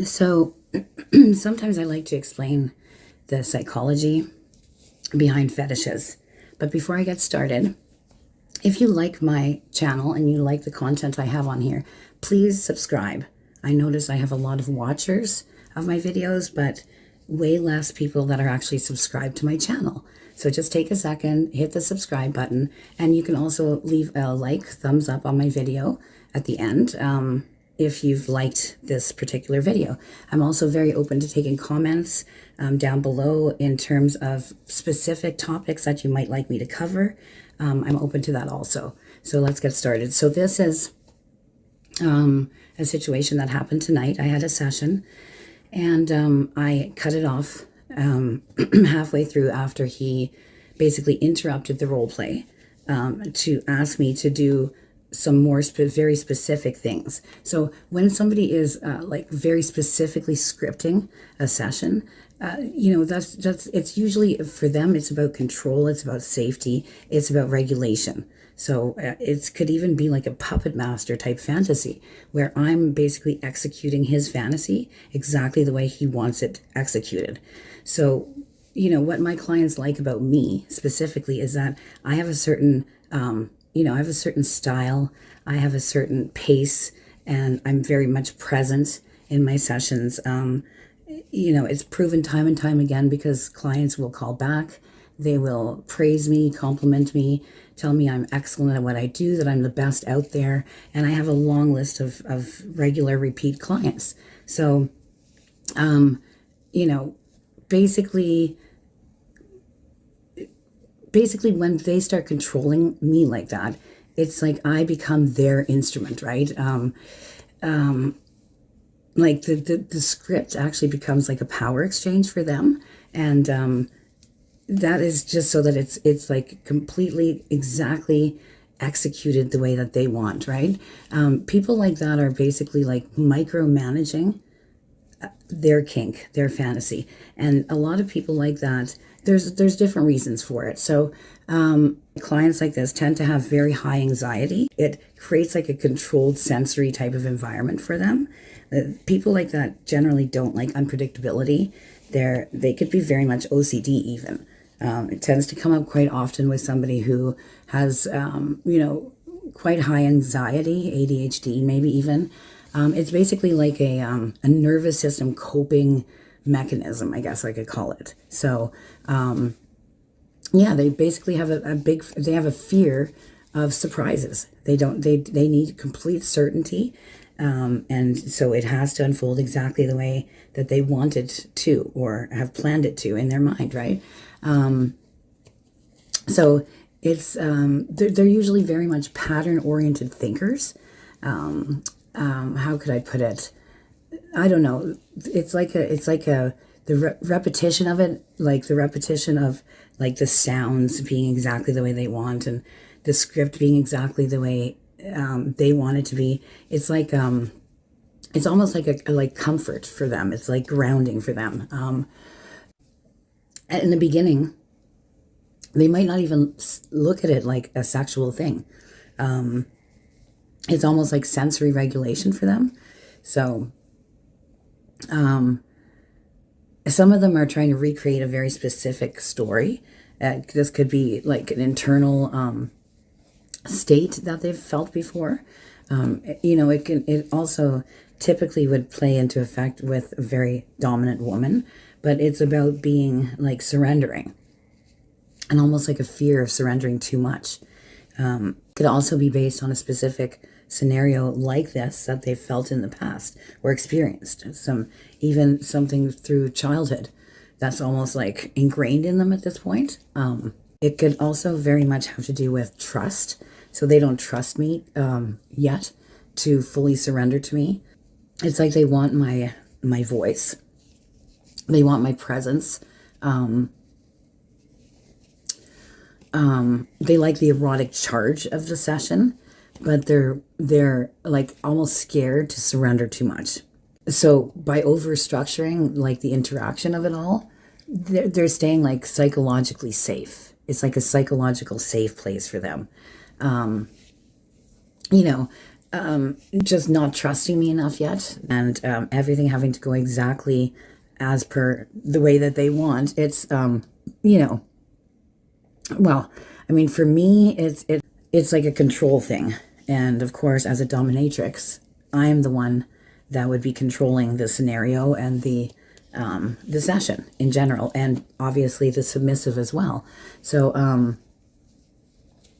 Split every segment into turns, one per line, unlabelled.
So sometimes I like to explain the psychology behind fetishes. But before I get started, if you like my channel and you like the content I have on here, please subscribe. I notice I have a lot of watchers of my videos, but way less people that are actually subscribed to my channel. So just take a second, hit the subscribe button, and you can also leave a like, thumbs up on my video at the end if you've liked this particular video. I'm also very open to taking comments down below in terms of specific topics that you might like me to cover. I'm open to that also. So let's get started. So this is a situation that happened tonight. I had a session and I cut it off halfway through after he basically interrupted the role play to ask me to do some more very specific things. So when somebody is like very specifically scripting a session, you know, that's it's usually for them, it's about control, it's about safety, it's about regulation. So it could even be like a PuppetMaster type fantasy where I'm basically executing his fantasy exactly the way he wants it executed. So, you know, what my clients like about me specifically is that I have a certain, you know, I have a certain style, I have a certain pace, and I'm very much present in my sessions. You know, it's proven time and time again because clients will call back. They will praise me, compliment me, tell me I'm excellent at what I do, that I'm the best out there. And I have a long list of regular repeat clients. So, you know, basically when they start controlling me like that, it's like I become their instrument, right? Like the script actually becomes like a power exchange for them. And that is just so that it's like completely exactly executed the way that they want, right? People like that are basically like micromanaging their kink, their fantasy. And a lot of people like that, there's different reasons for it. So clients like this tend to have very high anxiety. It creates like a controlled sensory type of environment for them. People like that generally don't like unpredictability. They could be very much OCD even. It tends to come up quite often with somebody who has, you know, quite high anxiety, ADHD maybe even. It's basically like a nervous system coping mechanism, I guess I could call it. So, yeah, they basically have they have a fear of surprises. They need complete certainty. And so it has to unfold exactly the way that they want it to, or have planned it to in their mind, right? So it's, they're usually very much pattern-oriented thinkers. How could I put it? I don't know. It's like the repetition of it, like the repetition of like the sounds being exactly the way they want and the script being exactly the way they want it to be. It's like it's almost like a like comfort for them. It's like grounding for them. In the beginning, they might not even look at it like a sexual thing. It's almost like sensory regulation for them. So some of them are trying to recreate a very specific story. This could be like an internal state that they've felt before. You know, it also typically would play into effect with a very dominant woman, but it's about being like surrendering and almost like a fear of surrendering too much. Could also be based on a specific scenario like this that they've felt in the past or experienced. Even something through childhood that's almost like ingrained in them at this point. It could also very much have to do with trust. So they don't trust me yet to fully surrender to me. It's like they want my voice. They want my presence. They like the erotic charge of the session, but they're like almost scared to surrender too much. So by over structuring like the interaction of it all, they're staying like psychologically safe. It's like a psychological safe place for them. You know, just not trusting me enough yet, and everything having to go exactly as per the way that they want. It's you know, well, I mean, for me, it's like a control thing, and of course, as a dominatrix, I'm the one that would be controlling the scenario and the session in general, and obviously the submissive as well. So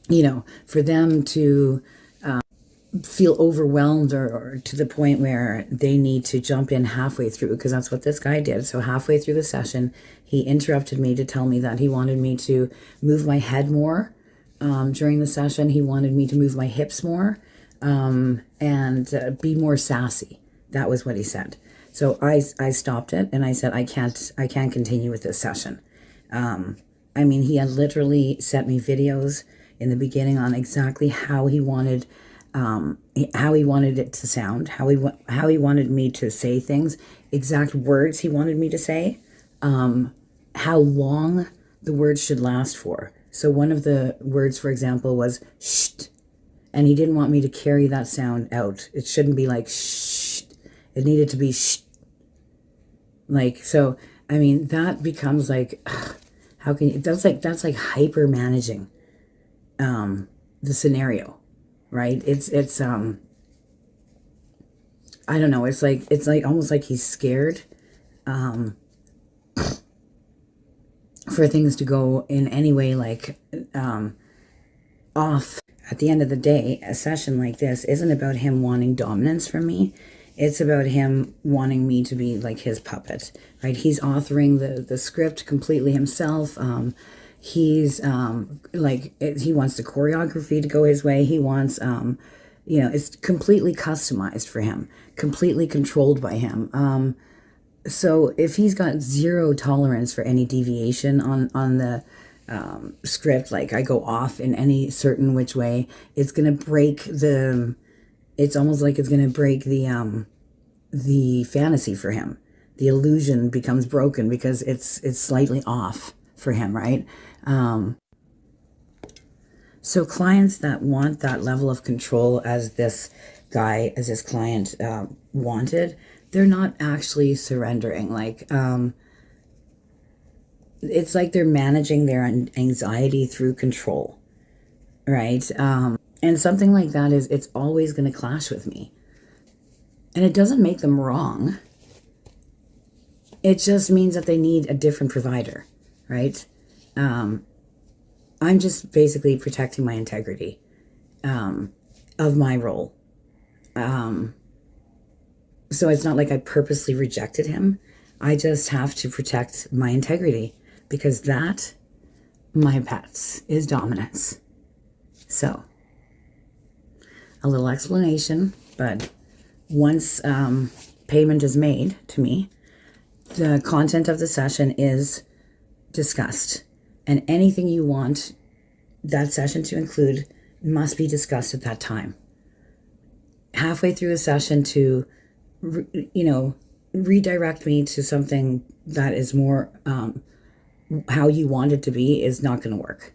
you know, for them to feel overwhelmed or to the point where they need to jump in halfway through, because that's what this guy did. So halfway through the session, he interrupted me to tell me that he wanted me to move my head more during the session. He wanted me to move my hips more and be more sassy. That was what he said. So I stopped it and I said, I can't continue with this session. I mean, he had literally sent me videos in the beginning on exactly how he wanted it to sound, how he wanted me to say things, exact words he wanted me to say, how long the words should last for. So one of the words, for example, was "sht," and he didn't want me to carry that sound out. It shouldn't be like "sht." It needed to be "sht." Like, so, I mean, that becomes like, how can you, that's like hyper managing the scenario. Right? It's I don't know, it's like almost like he's scared for things to go in any way like off. At the end of the day, a session like this isn't about him wanting dominance from me. It's about him wanting me to be like his puppet, right? He's authoring the script completely himself. He's like, he wants the choreography to go his way. He wants, you know, it's completely customized for him, completely controlled by him. So if he's got zero tolerance for any deviation on the script, like I go off in any certain which way, it's going to break it's almost like it's going to break the fantasy for him. The illusion becomes broken because it's slightly off for him, right? So clients that want that level of control as this client wanted, they're not actually surrendering. Like, it's like they're managing their anxiety through control, right? And something like that it's always going to clash with me. And it doesn't make them wrong. It just means that they need a different provider, right? I'm just basically protecting my integrity of my role. So it's not like I purposely rejected him. I just have to protect my integrity because that, my pets, is dominance. So, a little explanation, but once payment is made to me, the content of the session is discussed. And anything you want that session to include must be discussed at that time. Halfway through a session to, you know, redirect me to something that is more how you want it to be is not going to work.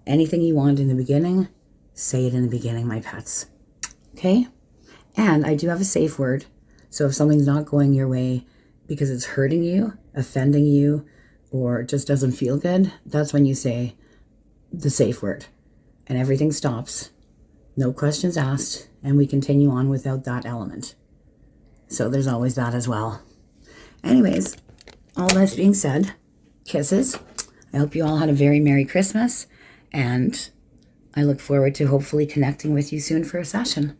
Anything you want in the beginning, say it in the beginning, my pets. Okay? And I do have a safe word. So if something's not going your way because it's hurting you, offending you, or just doesn't feel good, that's when you say the safe word. And everything stops. No questions asked. And we continue on without that element. So there's always that as well. Anyways, all this being said, kisses. I hope you all had a very Merry Christmas. And I look forward to hopefully connecting with you soon for a session.